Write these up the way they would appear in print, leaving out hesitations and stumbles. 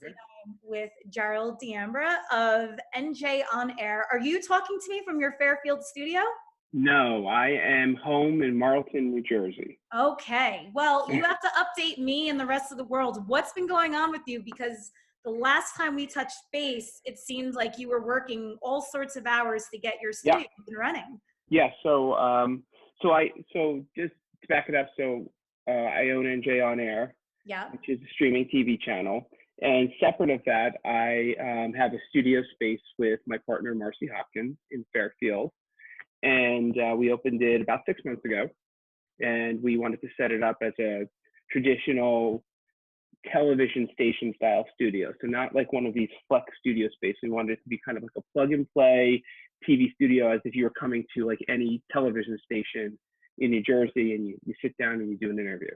today with Gerald of NJ On Air. Are you talking to me from your Fairfield studio? No, I am home in Marlton, New Jersey. Okay, well, you have to update me and the rest of the world. What's been going on with you? Because the last time we touched base, it seemed like you were working all sorts of hours to get your Yeah, studio up and running. yeah. So just to back it up, I own NJ On Air, Yeah. which is a streaming TV channel, and separate of that, I have a studio space with my partner Marcy Hopkins in Fairfield, and we opened it about 6 months ago, and we wanted to set it up as a traditional television station style studio. So not like one of these flex studio space. We wanted it to be kind of like a plug and play TV studio, as if you were coming to like any television station in New Jersey and you sit down and you do an interview.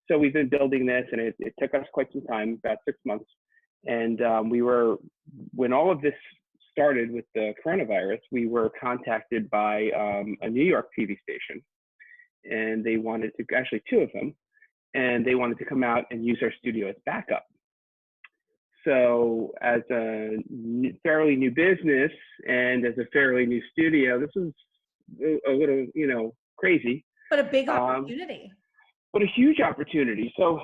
So we've been building this, and it took us quite some time, about 6 months. And when all of this started with the coronavirus, we were contacted by a New York TV station, and they wanted to, actually two of them, and they wanted to come out and use our studio as backup. So as a fairly new business and as a fairly new studio, this is a little, crazy. But a big opportunity. But a huge opportunity. So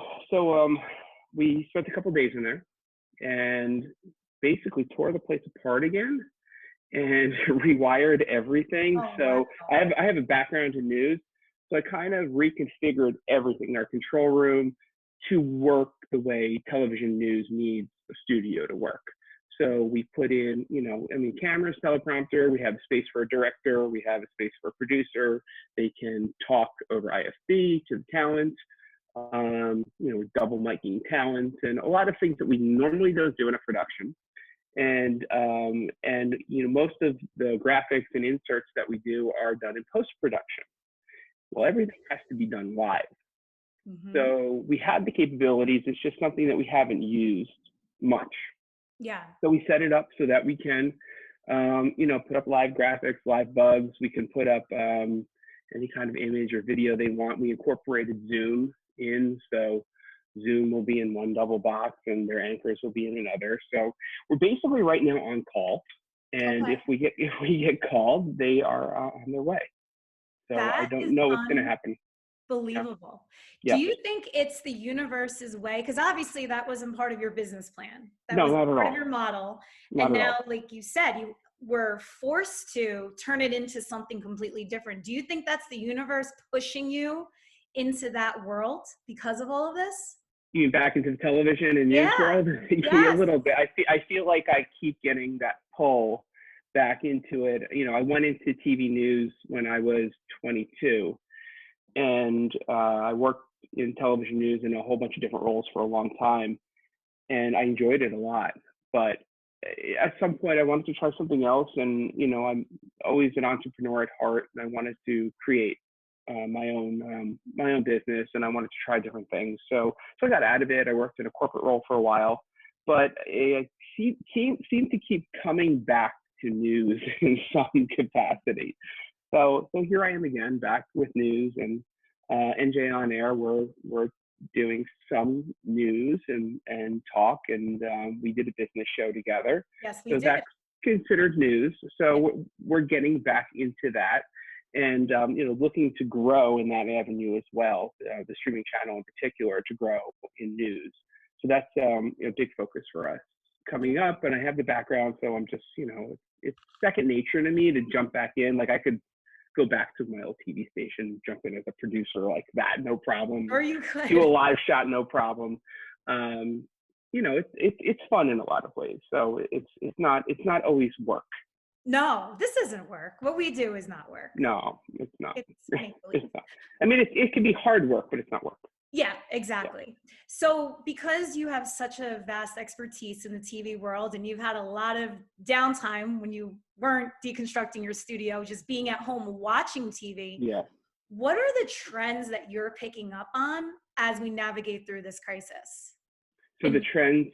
we spent a couple of days in there and basically tore the place apart again and rewired everything. Oh, So wow. I have a background in news. So I kind of reconfigured everything in our control room to work the way television news needs a studio to work. So we put in, cameras, teleprompter, we have space for a director, we have a space for a producer. They can talk over IFB to the talent, double miking talent, and a lot of things that we normally don't do in a production. And most of the graphics and inserts that we do are done in post-production. Well, everything has to be done live. Mm-hmm. So we have the capabilities. It's just something that we haven't used much. Yeah. So we set it up so that we can, put up live graphics, live bugs. We can put up any kind of image or video they want. We incorporated Zoom in, so Zoom will be in one double box and their anchors will be in another. So we're basically right now on call, and Okay. if we get called, they are on their way. So I That is don't know what's going to happen. unbelievable. Yeah. Do you think it's the universe's way? Because obviously that wasn't part of your business plan. That No, was not at part all. of your model. Not And at now, all. like you said, you were forced to turn it into something completely different. Do you think that's the universe pushing you into that world because of all of this? You mean back into the television and news Yeah. world? Yeah, a Yes. little bit. I feel like I keep getting that pull back into it. I went into TV news when I was 22, and I worked in television news in a whole bunch of different roles for a long time, and I enjoyed it a lot. But at some point, I wanted to try something else, and I'm always an entrepreneur at heart, and I wanted to create my own business, and I wanted to try different things. So I got out of it. I worked in a corporate role for a while, but I seemed to keep coming back to news in some capacity. So here I am again, back with news, and NJ On Air. We're doing some news and talk, and we did a business show together. Yes, we So did. that's considered news. So we're getting back into that, and looking to grow in that avenue as well. The streaming channel in particular, to grow in news. So that's a big focus for us coming up. And I have the background, so I'm just it's second nature to me to jump back in. Like I could go back to my old TV station, jump in as a producer like that, no problem. Or you could do a live shot, no problem. It's fun in a lot of ways. So it's not always work. No, this isn't work. What we do is not work. No, it's not. It's It's not. I mean, it can be hard work, but it's not work. Yeah, exactly. Yeah. So because you have such a vast expertise in the TV world, and you've had a lot of downtime when you weren't deconstructing your studio, just being at home watching TV. Yeah. What are the trends that you're picking up on as we navigate through this crisis? So the trends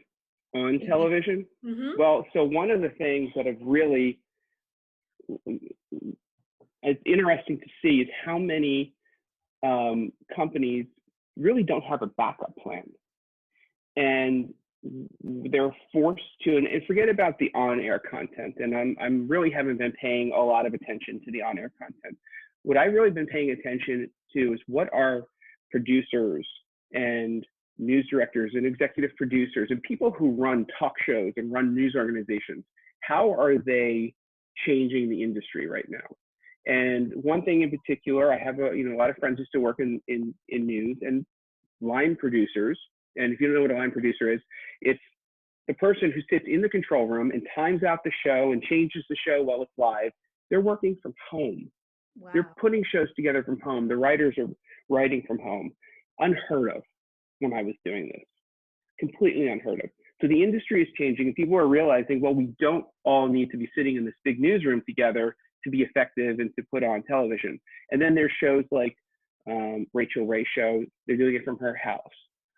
on television? Mm-hmm. Well, so one of the things that have really it's interesting to see is how many companies really don't have a backup plan. And they're forced to, and forget about the on-air content. And I'm really haven't been paying a lot of attention to the on-air content. What I've really been paying attention to is what are producers and news directors and executive producers and people who run talk shows and run news organizations, how are they changing the industry right now? And one thing in particular, I have a lot of friends who still work in news, and line producers. And if you don't know what a line producer is, it's the person who sits in the control room and times out the show and changes the show while it's live. They're working from home. Wow. They're putting shows together from home. The writers are writing from home. Unheard of when I was doing this. Completely unheard of. So the industry is changing, and people are realizing, well, we don't all need to be sitting in this big newsroom together to be effective and to put on television. And then there's shows like Rachel Ray show. They're doing it from her house.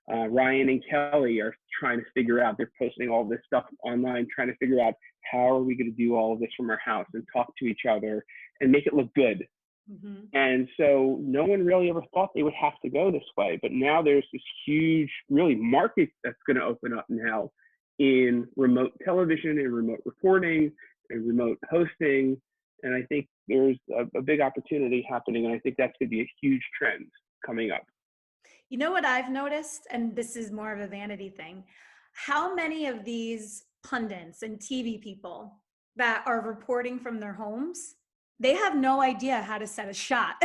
Ryan and Kelly are trying to figure out, they're posting all this stuff online, trying to figure out how are we going to do all of this from our house and talk to each other and make it look good. Mm-hmm. And so no one really ever thought they would have to go this way. But now there's this huge, really market that's going to open up now in remote television and remote reporting and remote hosting. And I think there's a big opportunity happening. And I think that's going to be a huge trend coming up. You know what I've noticed, and this is more of a vanity thing, how many of these pundits and TV people that are reporting from their homes, they have no idea how to set a shot.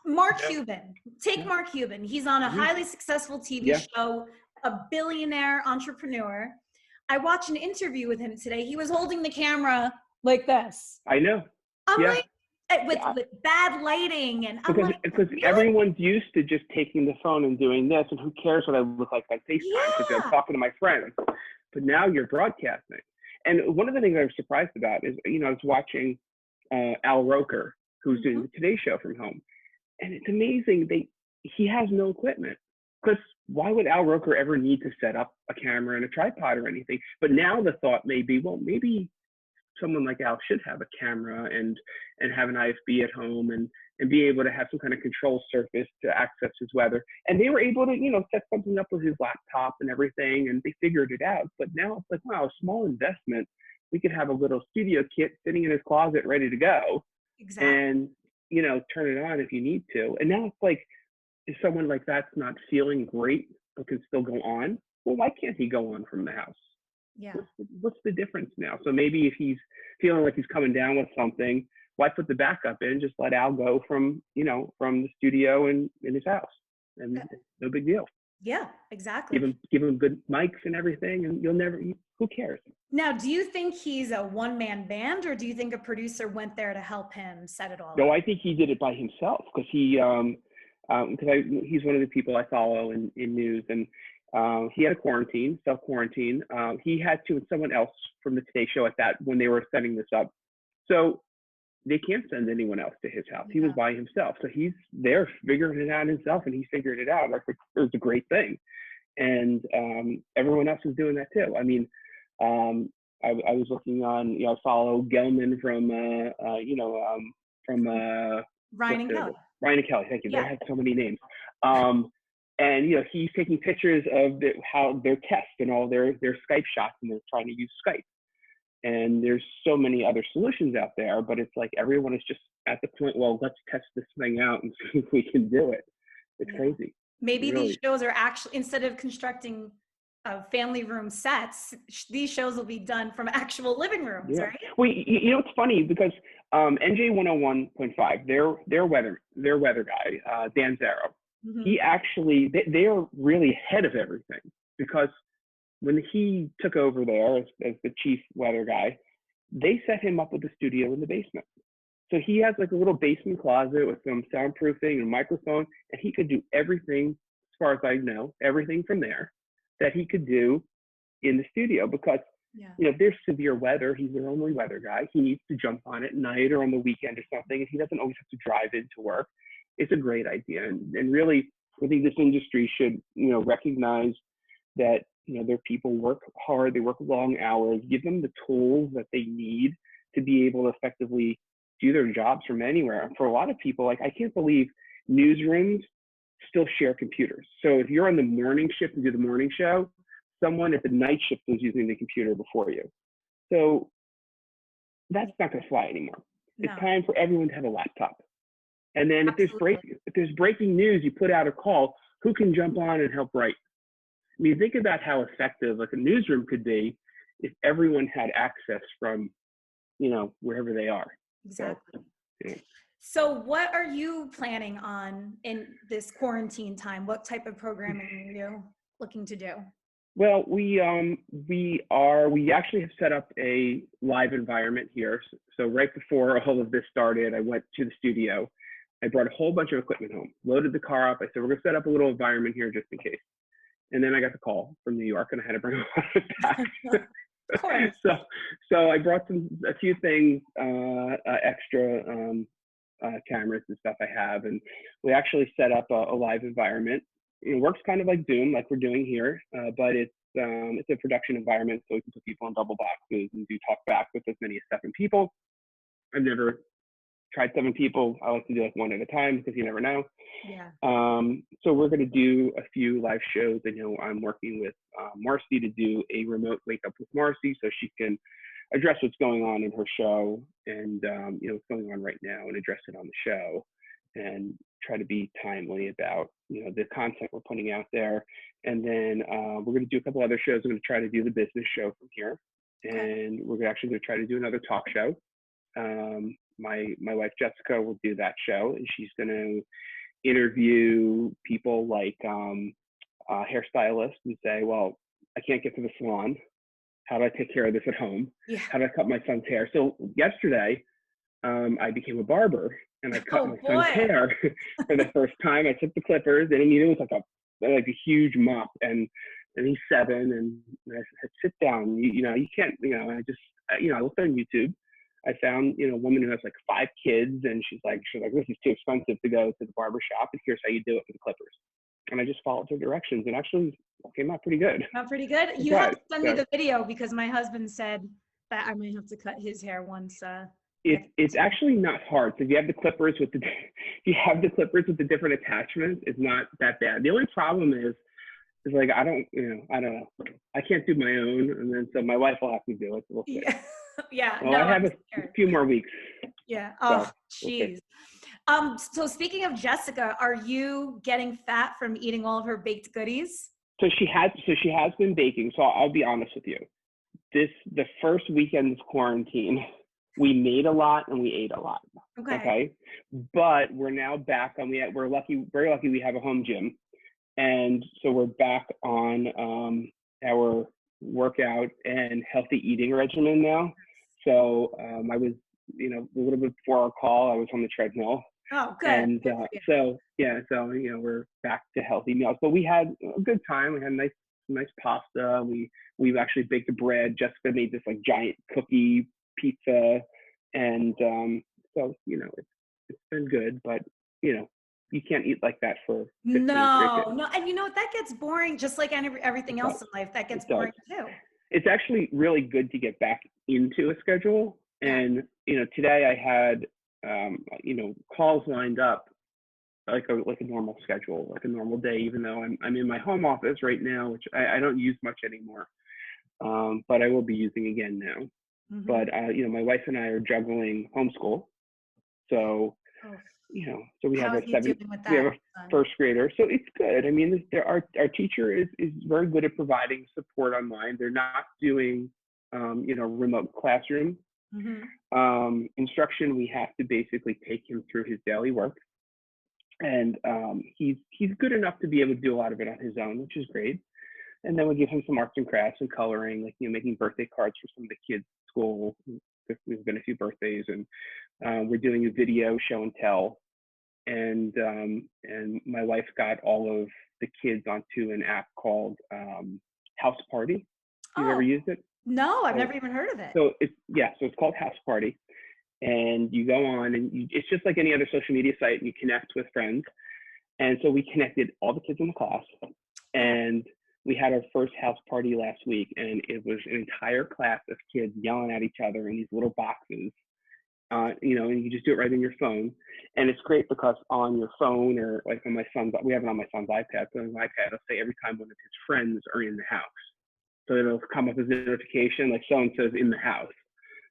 Mark Cuban, take Mark Cuban. He's on a highly successful TV show, a billionaire entrepreneur. I watched an interview with him today. He was holding the camera like this. I know. I'm like, with bad lighting, and I'm because really? Everyone's used to just taking the phone and doing this, and who cares what I look like on FaceTime because I'm talking to my friends. But now you're broadcasting. And one of the things I was surprised about is, I was watching Al Roker, who's doing the Today Show from home, and it's amazing he has no equipment. Because why would Al Roker ever need to set up a camera and a tripod or anything? But now the thought may be, well, maybe someone like Al should have a camera and have an IFB at home and be able to have some kind of control surface to access his weather. And they were able to, set something up with his laptop and everything, and they figured it out. But now it's like, wow, a small investment. We could have a little studio kit sitting in his closet ready to go. Exactly. And, turn it on if you need to. And now it's like, if someone like that's not feeling great but can still go on, well, why can't he go on from the house? Yeah. What's the difference now? So maybe if he's feeling like he's coming down with something, why put the backup in? Just let Al go from the studio in his house, and no big deal. Yeah, exactly. Give him good mics and everything, and who cares? Now, do you think he's a one-man band, or do you think a producer went there to help him set it all up? No, I think he did it by himself, because he's one of the people I follow in news, and he had a self-quarantine. He had to, and someone else from the Today Show when they were setting this up. So they can't send anyone else to his house. He was by himself. So he's there figuring it out himself, and he figured it out. Like, it was a great thing. And everyone else is doing that too. I mean, I was looking on, I follow Gelman from Ryan and Kelly. Ryan and Kelly, thank you. Yeah. They had so many names. And he's taking pictures of how their tests and all their Skype shots, and they're trying to use Skype. And there's so many other solutions out there, but it's like everyone is just at the point, well, let's test this thing out and see if we can do it. It's crazy. Maybe these shows are actually, instead of constructing family room sets, these shows will be done from actual living rooms, right? Well, it's funny because NJ 101.5, their weather guy, Dan Zero, he actually, they are really ahead of everything, because when he took over there as the chief weather guy, they set him up with a studio in the basement. So he has like a little basement closet with some soundproofing and microphone, and he could do everything, as far as I know, everything from there that he could do in the studio, because if there's severe weather, he's their only weather guy. He needs to jump on at night or on the weekend or something, and he doesn't always have to drive into work. It's a great idea. And really, I think this industry should, recognize that, their people work hard, they work long hours, give them the tools that they need to be able to effectively do their jobs from anywhere. And for a lot of people, like, I can't believe newsrooms still share computers. So if you're on the morning shift and do the morning show, someone at the night shift was using the computer before you. So that's not going to fly anymore. No. It's time for everyone to have a laptop. And then if there's breaking news, you put out a call, who can jump on and help write? I mean, think about how effective like a newsroom could be if everyone had access from, wherever they are. Exactly. So, yeah. So what are you planning on in this quarantine time? What type of programming are you looking to do? Well, we actually have set up a live environment here. So right before all of this started, I went to the studio. I brought a whole bunch of equipment home, loaded the car up. I said, we're going to set up a little environment here just in case. And then I got the call from New York and I had to bring a lot of it back. Of course. So I brought a few things, extra cameras and stuff I have. And we actually set up a live environment. It works kind of like Zoom, like we're doing here, but it's a production environment, so we can put people in double boxes and do talk back with as many as 7 people. I've never tried 7 people. I like to do like 1 at a time because you never know. Yeah. So we're going to do a few live shows. I know I'm working with Marcy to do a remote Wake Up with Marcy, so she can address what's going on in her show and what's going on right now and address it on the show and try to be timely about the content we're putting out there. And then we're going to do a couple other shows. I'm going to try to do the business show from here, and we're actually going to try to do another talk show. My wife Jessica will do that show, and she's going to interview people like hairstylists and say, well, I can't get to the salon. How do I take care of this at home? Yeah. How do I cut my son's hair? So yesterday, I became a barber and I cut my son's hair for the first time. I took the clippers, and it was like a huge mop, and he's 7, and I said, sit down. You can't. I looked on YouTube. I found a woman who has like 5 kids, and she's like, this is too expensive to go to the barber shop, and here's how you do it with the clippers. And I just followed her directions, and actually came out pretty good. Not pretty good. You have to send me the video because my husband said that I might have to cut his hair once. It's actually not hard. So if you have the clippers with the different attachments, it's not that bad. The only problem is like I don't know. I can't do my own, and then so my wife will have to do it. So we'll see. Yeah. Well, I have a few more weeks. Yeah. Oh, jeez. So speaking of Jessica, are you getting fat from eating all of her baked goodies? So she has been baking. So I'll be honest with you. The first weekend of quarantine, we made a lot and we ate a lot. Okay. But we're now back on. We're very lucky. We have a home gym, and so we're back on our workout and healthy eating regimen now. So I was, a little bit before our call, I was on the treadmill. Oh, good. And so we're back to healthy meals. But we had a good time. We had nice pasta. We've actually baked the bread. Jessica made this like giant cookie pizza, and so it's been good. But you can't eat like that for 15 no, and that gets boring. Just like everything else in life, that gets boring too. It's actually really good to get back into a schedule. And today I had calls lined up like a normal schedule, like a normal day, even though I'm in my home office right now, which I don't use much anymore, but I will be using again now. Mm-hmm. But my wife and I are juggling homeschool, so so we have a first grader, so it's good. I mean, our teacher is very good at providing support online. They're not doing remote classroom. Mm-hmm. Instruction. We have to basically take him through his daily work, and he's good enough to be able to do a lot of it on his own, which is great. And then we give him some arts and crafts and coloring, like making birthday cards for some of the kids at school. There's been a few birthdays, and we're doing a video show and tell. And my wife got all of the kids onto an app called House Party. You've ever used it? No, I've never even heard of it. So it's called House Party, and you go on, and it's just like any other social media site. And you connect with friends, and so we connected all the kids in the class, and we had our first house party last week, and it was an entire class of kids yelling at each other in these little boxes, and you just do it right on your phone. And it's great because on your phone, or like on my son's, we have it on my son's iPad. So on my iPad, it'll say every time one of his friends are in the house. So it'll come up as a notification, like so-and-so's in the house.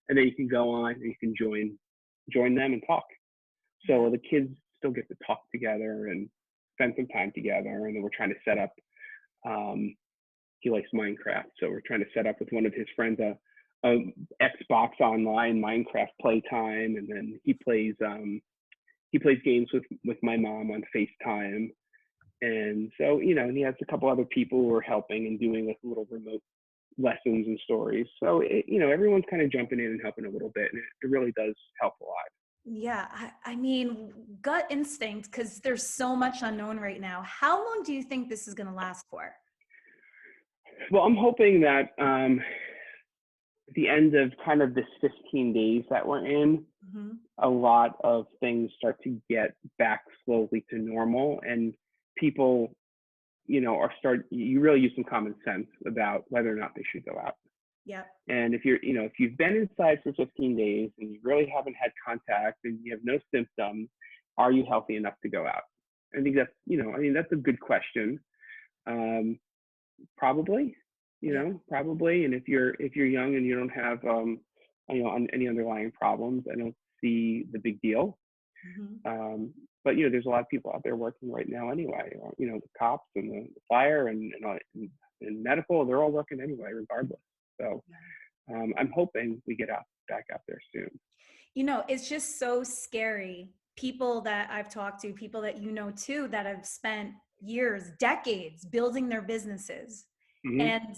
And then you can go on and you can join them and talk. So the kids still get to talk together and spend some time together. And then we're trying to set up, he likes Minecraft. So we're trying to set up with one of his friends a Xbox online Minecraft playtime. And then he plays games with my mom on FaceTime. And so, and he has a couple other people who are helping and doing like little remote lessons and stories. So, everyone's kind of jumping in and helping a little bit. And it really does help a lot. Yeah, I mean, gut instinct, because there's so much unknown right now. How long do you think this is going to last for? Well, I'm hoping that at the end of kind of this 15 days that we're in, a lot of things start to get back slowly to normal, and people, you really use some common sense about whether or not they should go out. Yeah. And if you've been inside for 15 days and you really haven't had contact and you have no symptoms, are you healthy enough to go out? I think that's a good question. Probably, probably. And if you're young and you don't have, any underlying problems, I don't see the big deal. But there's a lot of people out there working right now anyway. The cops and the fire and medical, they're all working anyway, regardless. So I'm hoping we get back out there soon. It's just so scary. People that I've talked to, people that too, that have spent years, decades building their businesses, and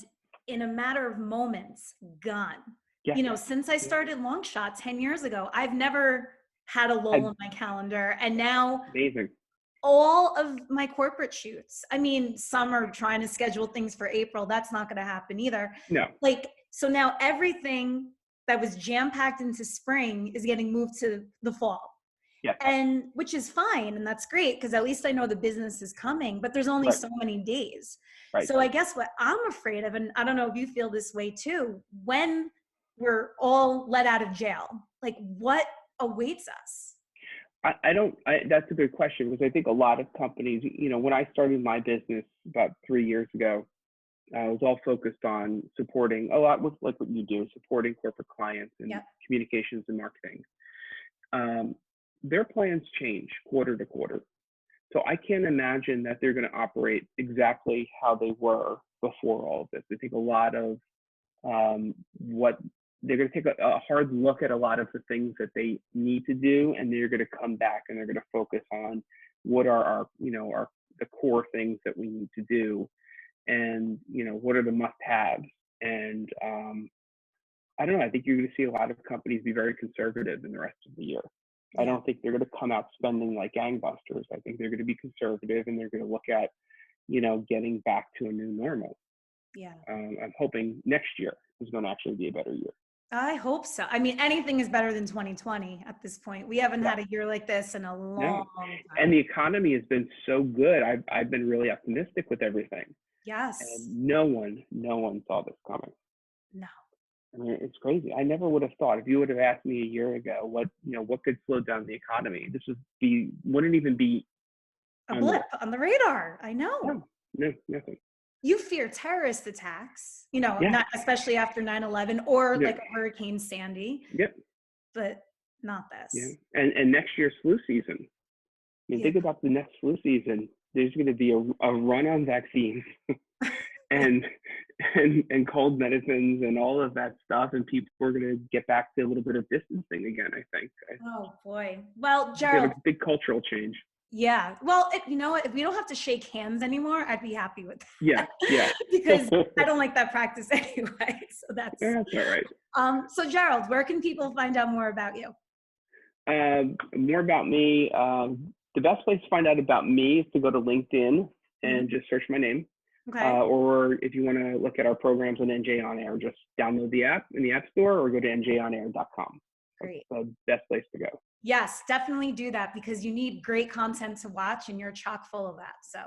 in a matter of moments, gone. Yeah. Since I started Long Shot 10 years ago, I've never had a lull in my calendar. And now amazing. All of my corporate shoots, I mean, some are trying to schedule things for April. That's not going to happen either. No. So now everything that was jam-packed into spring is getting moved to the fall. Yeah. And which is fine. And that's great, because at least I know the business is coming, but there's only so many days. Right. So I guess what I'm afraid of, and I don't know if you feel this way too, when we're all let out of jail, what awaits us? That's a good question, because I think a lot of companies, when I started my business about 3 years ago, I was all focused on supporting a lot with like what you do, supporting corporate clients and communications and marketing. Their plans change quarter to quarter. So I can't imagine that they're going to operate exactly how they were before all of this. I think a lot of what they're going to take a hard look at a lot of the things that they need to do, and they're going to come back and they're going to focus on what are the core things that we need to do, and what are the must-haves. And I don't know. I think you're going to see a lot of companies be very conservative in the rest of the year. I don't think they're going to come out spending like gangbusters. I think they're going to be conservative, and they're going to look at getting back to a new normal. Yeah. I'm hoping next year is going to actually be a better year. I hope so. I mean, anything is better than 2020 at this point. We haven't had a year like this in a long time. And the economy has been so good. I've been really optimistic with everything. Yes. And no one saw this coming. No. I mean, it's crazy. I never would have thought, if you would have asked me a year ago what could slow down the economy, wouldn't even be a blip on the radar. I know. No, nothing. You fear terrorist attacks, not especially after 9/11 or like a Hurricane Sandy. Yep. But not this. Yeah. And next year's flu season. I mean, think about the next flu season. There's going to be a run on vaccines and cold medicines and all of that stuff, and people are going to get back to a little bit of distancing again, I think. Oh boy. Well, Gerald, a big cultural change. Yeah. Well, if we don't have to shake hands anymore, I'd be happy with that. Yeah. Because I don't like that practice anyway. So that's all right. So Gerald, where can people find out more about you? More about me. The best place to find out about me is to go to LinkedIn and just search my name. Okay. Or if you want to look at our programs on NJ On Air, just download the app in the App Store or go to njonair.com. Great. That's the best place to go. Yes, definitely do that, because you need great content to watch, and you're chock full of that. So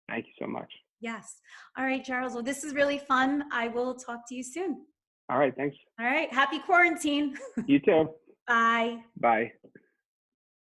thank you so much. Yes. All right, Gerald. Well, this is really fun. I will talk to you soon. All right. Thanks. All right. Happy quarantine. You too. Bye. Bye.